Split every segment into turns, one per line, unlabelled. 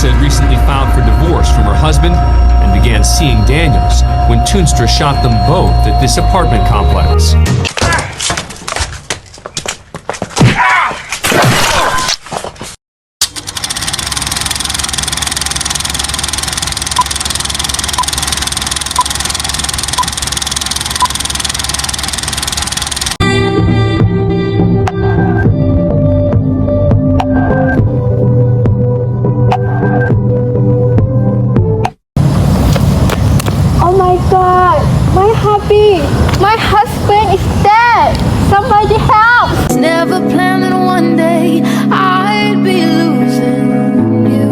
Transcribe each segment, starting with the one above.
Melissa had recently filed for divorce from her husband and began seeing Daniels when Toonstra shot them both at this apartment complex.
My husband is dead. Somebody help.
Never planned that one day I'd be losing you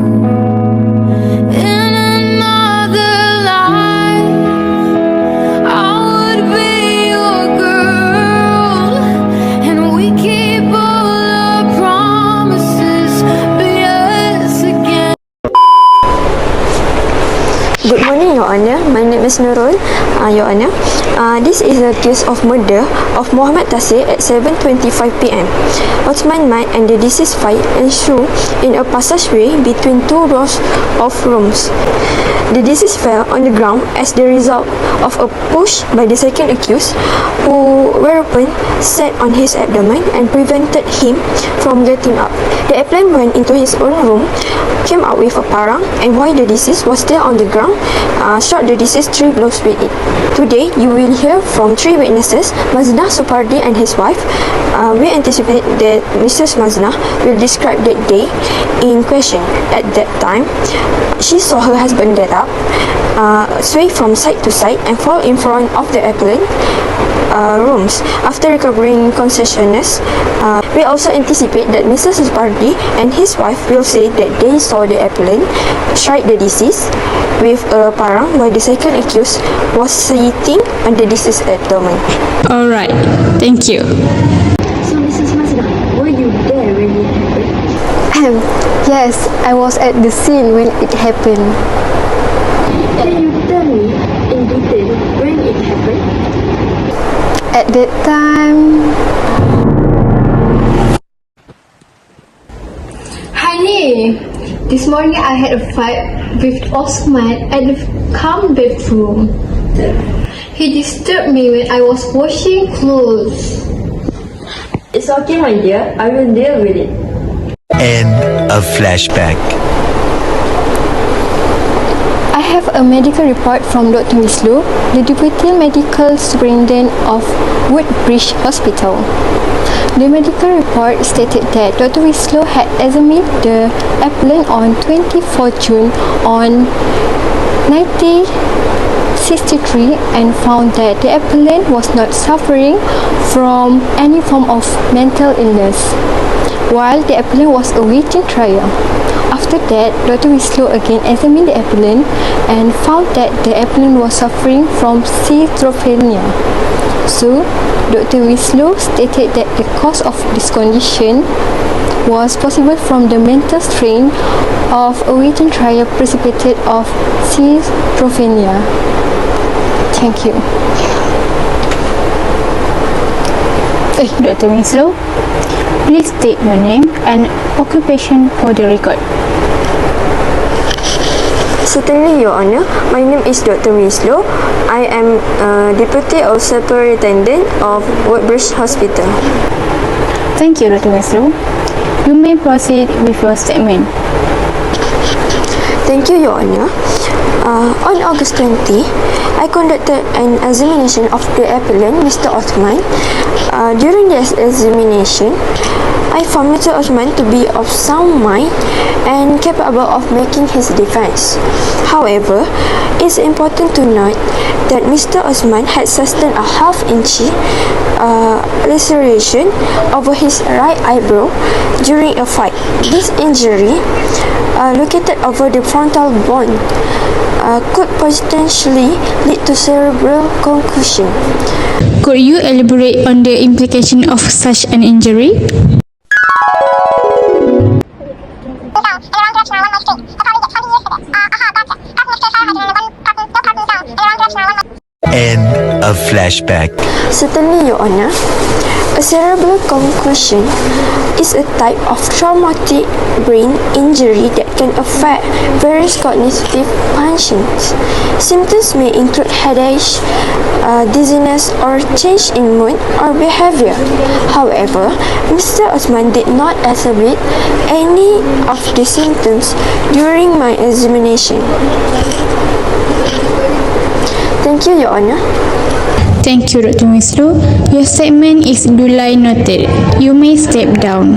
in another life. I would be your girl, and we keep all our promises, but yes again.
Good morning, Your Honor. My name is Nurul, Your Honor. This is a case of murder of Muhammad Tasir at 7:25 p.m. Othann and the deceased fight ensued in a passageway between two rows of rooms. The deceased fell on the ground as the result of a push by the second accused, who whereupon sat on his abdomen and prevented him from getting up. The appellant went into his own room, came out with a parang, and while the deceased was still on the ground, shot the deceased 3 blows with it. Today, you will hear from 3 witnesses, Mazna Supardi and his wife. We anticipate that Mrs. Mazna will describe that day in question. At that time, she saw her husband get up, sway from side to side, and fall in front of the appellant rooms. After recovering consciousness, we also anticipate that Mrs. Supardi and his wife will say that they saw the appellant strike the deceased with a parang while the second accused was sitting on the deceased abdomen.
Alright, thank you.
So, Mrs. Mazna, were you there when it happened?
Yes, I was at the scene when it happened.
Can you tell me in detail when it happened?
At that time, honey, this morning I had a fight with Osman at the common bedroom. He disturbed me when I was washing clothes.
It's okay, my dear. I will deal with it.
End of flashback.
I have a medical report from Dr. Wislu, the Deputy Medical Superintendent of Woodbridge Hospital. The medical report stated that Dr. Wislu had examined the appellant on 24 June on 1963 and found that the appellant was not suffering from any form of mental illness, while the appellant was awaiting trial. After that, Dr. Wislu again examined the appellant and found that the appellant was suffering from schizophrenia. So, Dr. Wislu stated that the cause of this condition was possible from the mental strain of awaiting trial precipitated of schizophrenia. Thank you.
Dr. Winslow, please state your name and occupation for the record.
Certainly, Your Honor. My name is Dr. Winslow. I am Deputy or Superintendent of Woodbridge Hospital.
Thank you, Dr. Winslow. You may proceed with your statement.
Thank you, Your Honor. On August 20, I conducted an examination of the appellant, Mr. Othann. During this examination, I found Mr. Othann to be of sound mind and capable of making his defense. However, it's important to note that Mr. Othann had sustained a half-inch laceration over his right eyebrow during a fight. This injury, located over the frontal bone, could potentially lead to cerebral concussion.
Could you elaborate on the implication of such an injury?
End a flashback.
Certainly, Your Honor. A cerebral concussion is a type of traumatic brain injury that can affect various cognitive functions. Symptoms may include headache, dizziness, or change in mood or behavior. However, Mr. Othann did not exhibit any of the symptoms during my examination. Thank you, Your Honor.
Thank you, Dr. Misro. Your statement is duly noted. You may step down.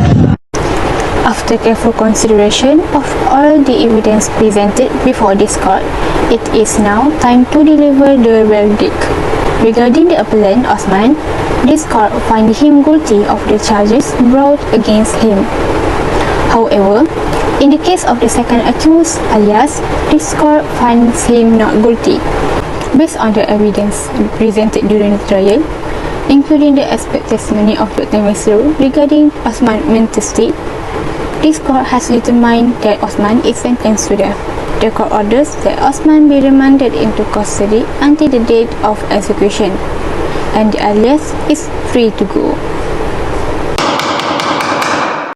After careful consideration of all the evidence presented before this court, it is now time to deliver the verdict. Regarding the appellant Othann, this court finds him guilty of the charges brought against him. However, in the case of the second accused, alias, this court finds him not guilty. Based on the evidence presented during the trial, including the expert testimony of Dr. Misro regarding Othann's mental state, this court has determined that Othann is sentenced to death. The court orders that Othann be remanded into custody until the date of execution, and the alias is free to go.